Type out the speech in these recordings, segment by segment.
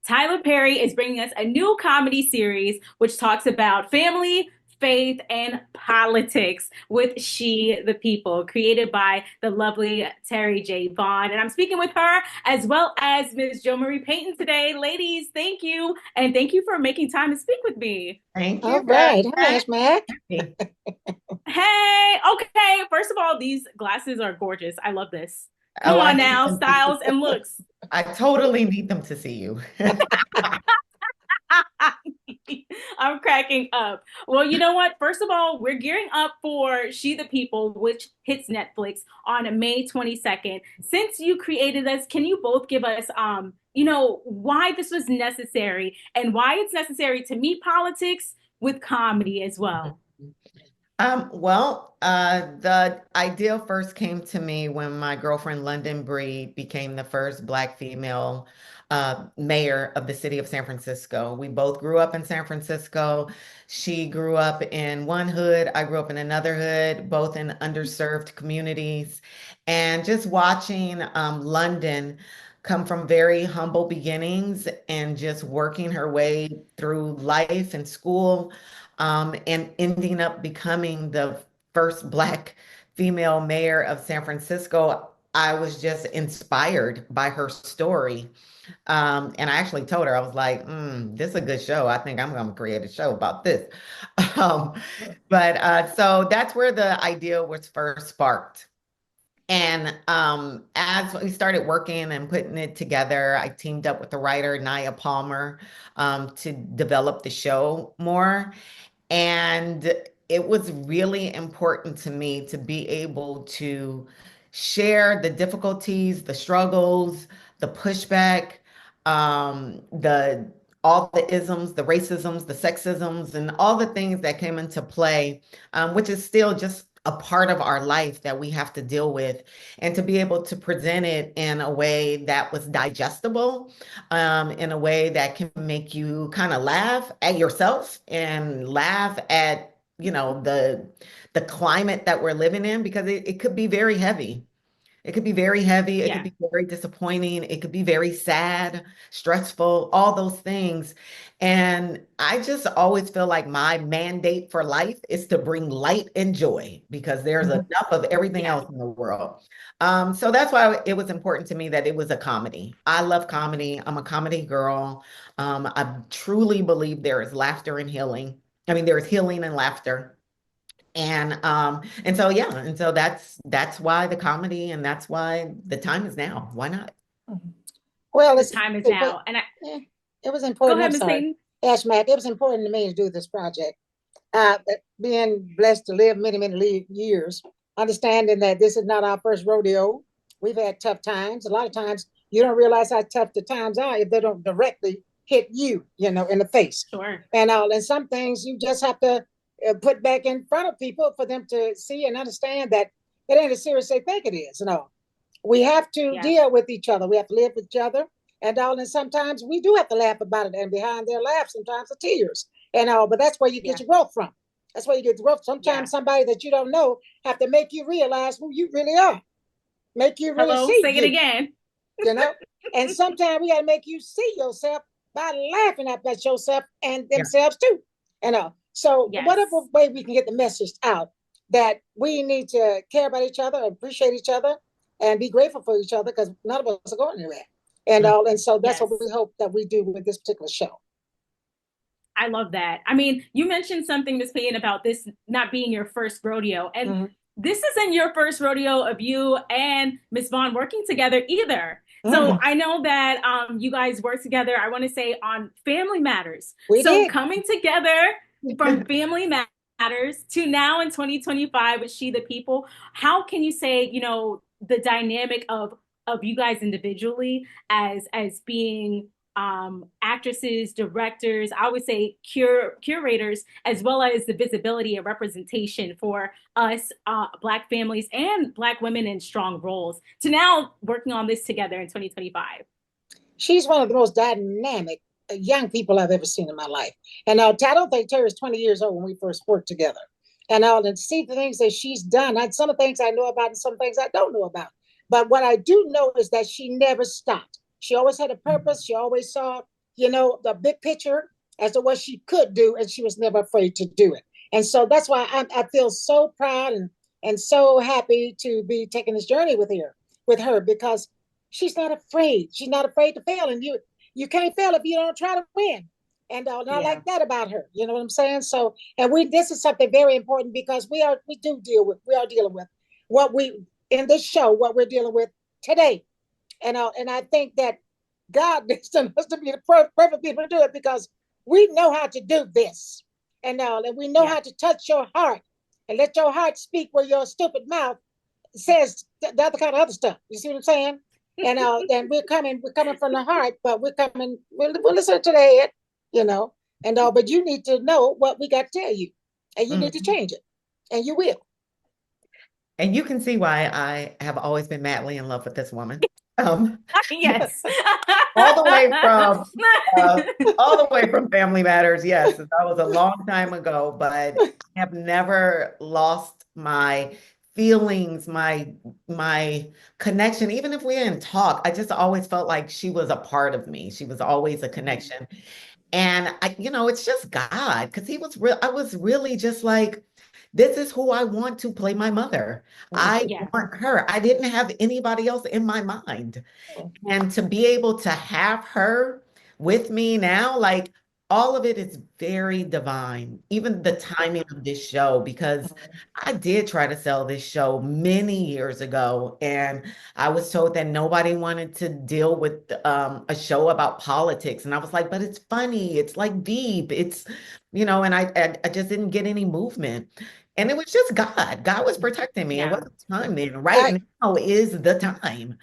Tyler Perry is bringing us a new comedy series which talks about family, faith, and politics with She the People, created by the lovely Terri J. Vaughn. And I'm speaking with her as well as Ms. Jo Marie Payton today. Ladies, thank you. And thank you for making time to speak with me. Thank All you for right. Hi, Mac. having me. Hey, okay. First of all, these glasses are gorgeous. I love this. Come Oh, I on need now, them to see. styles and looks. I totally need them to see you. I'm cracking up. Well, you know what? First of all, we're gearing up for She the People, which hits Netflix on May 22nd. Since you created this, can you both give us why this was necessary and why it's necessary to meet politics with comedy as well? The idea first came to me when my girlfriend London Breed became the first Black female mayor of the city of San Francisco. We both grew up in San Francisco. She grew up in one hood, I grew up in another hood, both in underserved communities. And just watching London come from very humble beginnings and just working her way through life and school and ending up becoming the first Black female mayor of San Francisco. I was just inspired by her story. And I actually told her, I was like, this is a good show. I think I'm going to create a show about this. Um, so that's where the idea was first sparked. And as we started working and putting it together, I teamed up with the writer, Naya Palmer, to develop the show more. And it was really important to me to be able to share the difficulties, the struggles, the pushback, the all the isms, the racisms, the sexisms, and all the things that came into play, which is still just a part of our life that we have to deal with, and to be able to present it in a way that was digestible, in a way that can make you kind of laugh at yourself and laugh at, the climate that we're living in, because it could be very heavy. It could be very heavy. It could Yeah. be very disappointing. It could be very sad, stressful, all those things. And I just always feel like my mandate for life is to bring light and joy, because there's enough of everything Yeah. else in the world. So that's why it was important to me that it was a comedy. I love comedy. I'm a comedy girl. I truly believe there is laughter and healing. I mean, there is healing and laughter. And so yeah, and so that's why the comedy, and that's why the time is now. Why not? Well, The it's time is but now. And eh, it was go important. ahead, I'm Miss sorry, Payton. Mac. It was important to me to do this project. But being blessed to live many, many years, understanding that this is not our first rodeo. We've had tough times. A lot of times you don't realize how tough the times are if they don't directly hit you, in the face. Sure. And some things you just have to put back in front of people for them to see and understand that it ain't as serious as they think it is. We have to Yeah. deal with each other. We have to live with each other. And sometimes we do have to laugh about it. And behind their laughs, sometimes the tears. But that's where you get Yeah. your growth from. That's where you get the growth. Yeah. Sometimes somebody that you don't know have to make you realize who you really are, make you really Hello, see say it you, again. you know. And sometimes we got to make you see yourself by laughing at yourself and Yeah. themselves too. So Yes. whatever way we can get the message out that we need to care about each other, appreciate each other, and be grateful for each other, because none of us are going anywhere. And so that's what we Yes. hope that we do with this particular show. I love that. I mean, you mentioned something, Miss Payton, about this not being your first rodeo. And Mm-hmm. this isn't your first rodeo of you and Miss Vaughn working together either. So Mm-hmm. I know that you guys work together, I want to say, on Family Matters. We So did. coming together from Family Matters to now in 2025 with She the People, how can you say, the dynamic of you guys individually as being actresses, directors, I would say curators, as well as the visibility and representation for us, Black families and Black women in strong roles, to now working on this together in 2025. She's one of the most dynamic young people I've ever seen in my life. And I don't think Terry's 20 years old when we first worked together. And see the things that she's done. Some of the things I know about and some things I don't know about. But what I do know is that she never stopped. She always had a purpose. She always saw the big picture as to what she could do, and she was never afraid to do it. And so that's why I feel so proud and so happy to be taking this journey with her, because she's not afraid. She's not afraid to fail, and you can't fail if you don't try to win. And I like that about her. You know what I'm saying? So, and this is something very important, because we are dealing with what we in this show, what we're dealing with today. And I think that God destined us to be the perfect people to do it, because we know how to do this, and we know how to touch your heart and let your heart speak where your stupid mouth says the other kind of other stuff. You see what I'm saying? And we're coming from the heart, but we'll listen to the head, but you need to know what we got to tell you, and you need to change it, and you will. And you can see why I have always been madly in love with this woman. Yes. all the way from all the way from Family Matters. Yes, that was a long time ago, but I have never lost my feelings, my connection. Even if we didn't talk, I just always felt like she was a part of me. She was always a connection. And it's just God, because he was real. I was really just like, this is who I want to play my mother. I want her. I didn't have anybody else in my mind. And to be able to have her with me now, like, all of it is very divine, even the timing of this show, because I did try to sell this show many years ago, and I was told that nobody wanted to deal with a show about politics. And I was like, but it's funny, it's like deep, and I just didn't get any movement. And it was just God. God was protecting me. It wasn't time then. Right now is the time.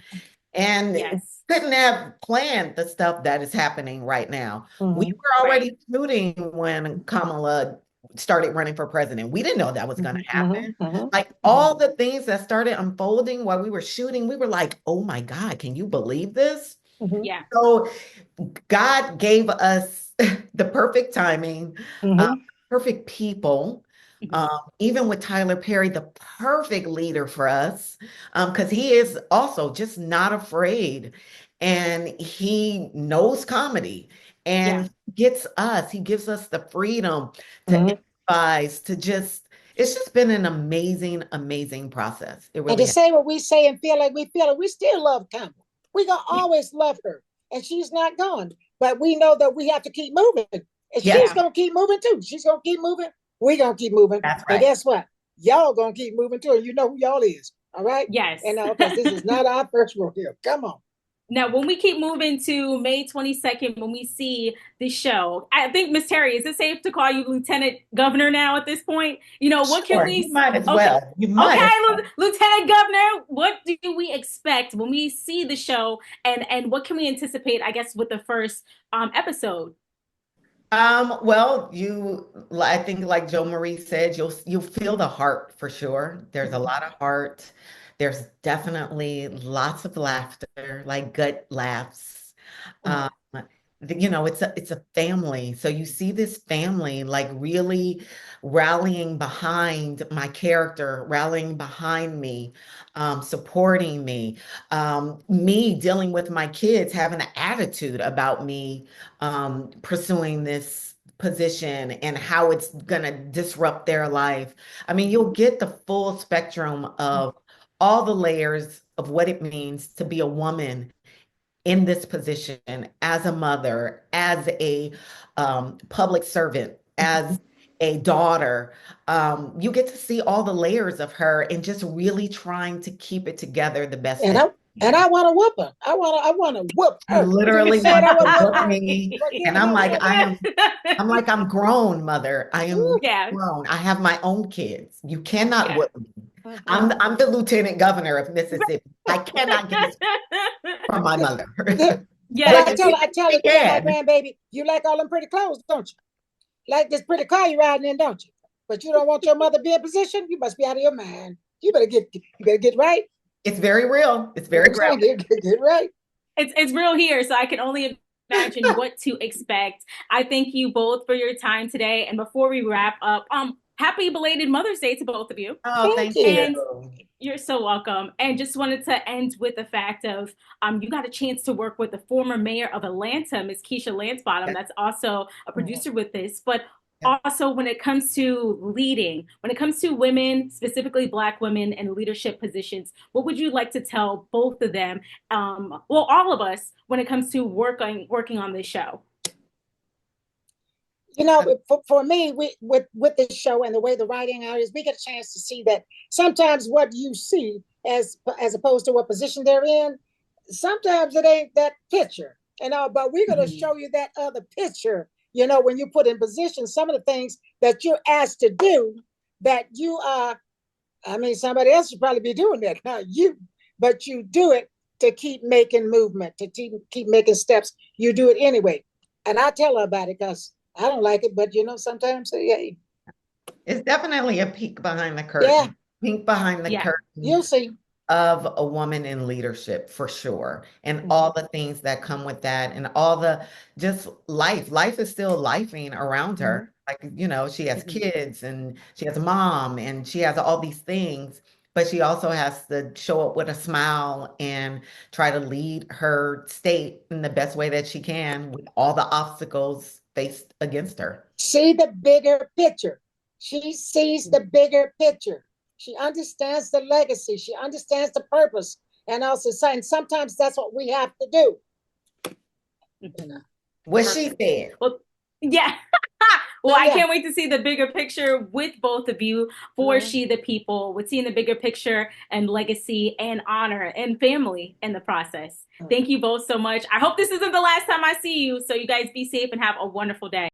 And couldn't have planned the stuff that is happening right now. We were already shooting when Kamala started running for president. We didn't know that was going to happen. Like, all the things that started unfolding while we were shooting, we were like, oh my God, can you believe this? Yeah. So God gave us the perfect timing, perfect people. Even with Tyler Perry, the perfect leader for us, because he is also just not afraid, and he knows comedy, and he gives us the freedom to improvise, it's just been an amazing, amazing process. It And really to has. say what we say and feel like we feel it, we still love Kamala. We're going to always love her, and she's not gone. But we know that we have to keep moving. And she's going to keep moving too. She's going to keep moving. We're going to keep moving. That's And right. guess what? Y'all going to keep moving too. And you know who y'all is. All right? Yes. And because this is not our first rodeo. Come on. Now, when we keep moving to May 22nd, when we see the show, I think, Miss Terri, is it safe to call you Lieutenant Governor now at this point? What can we... You might as well. You might. Okay, Lieutenant Governor, what do we expect when we see the show, and what can we anticipate, I guess, with the first episode? Well, I think, like Joe Marie said, you'll feel the heart for sure. There's a lot of heart. There's definitely lots of laughter, like gut laughs. Um, it's a family. So you see this family like really rallying behind my character, rallying behind me, supporting me, me dealing with my kids, having an attitude about me pursuing this position and how it's going to disrupt their life. I mean, you'll get the full spectrum of all the layers of what it means to be a woman in this position, as a mother, as a public servant, as a daughter. You get to see all the layers of her and just really trying to keep it together the best. And I want to whoop her. I want to whoop her. You literally want to whoop me. And I'm like, I'm grown, mother. I am grown. I have my own kids. You cannot whoop me. I'm the lieutenant governor of Mississippi. I cannot get from my mother. Yeah, I tell my grandbaby, you like all them pretty clothes, don't you? Like this pretty car you riding in, don't you? But you don't want your mother to be in position. You must be out of your mind. You better get right. It's very real. It's very real. Get right. It's real here, so I can only imagine what to expect. I thank you both for your time today. And before we wrap up, happy belated Mother's Day to both of you. Oh, Thank thank you. And you. you're so welcome. And just wanted to end with the fact of you got a chance to work with the former mayor of Atlanta, Miss Keisha Lansbottom. Yeah, That's also a Mhm. producer with this. But yeah. also when it comes to leading, when it comes to women, specifically Black women in leadership positions, what would you like to tell both of them, well, all of us, when it comes to working on this show? You know, for me, with this show and the way the writing out is, we get a chance to see that sometimes what you see as opposed to what position they're in, sometimes it ain't that picture, but we're gonna Mhm. show you that other picture, when you put in position some of the things that you're asked to do that you are, I mean, somebody else should probably be doing that, not you, but you do it to keep making movement, to keep making steps. You do it anyway. And I tell her about it because I don't like it, but sometimes, yeah, It's definitely a peek behind the yeah, curtain. Peek behind the Yeah. curtain you'll see. of a woman in leadership for sure. And Mhm. all the things that come with that and all the just life. Life is still lifing around Mhm. her. Like, she has Mhm. kids and she has a mom and she has all these things, but she also has to show up with a smile and try to lead her state in the best way that she can with all the obstacles faced against her. See the bigger picture. She sees the bigger picture. She understands the legacy. She understands the purpose. And also saying sometimes that's what we have to do. You know. What she Perfect. said. Well, yeah. Well, So I yeah. can't wait to see the bigger picture with both of you for Mhm. She the People, with seeing the bigger picture and legacy and honor and family in the process. Thank you both so much. I hope this isn't the last time I see you. So you guys be safe and have a wonderful day.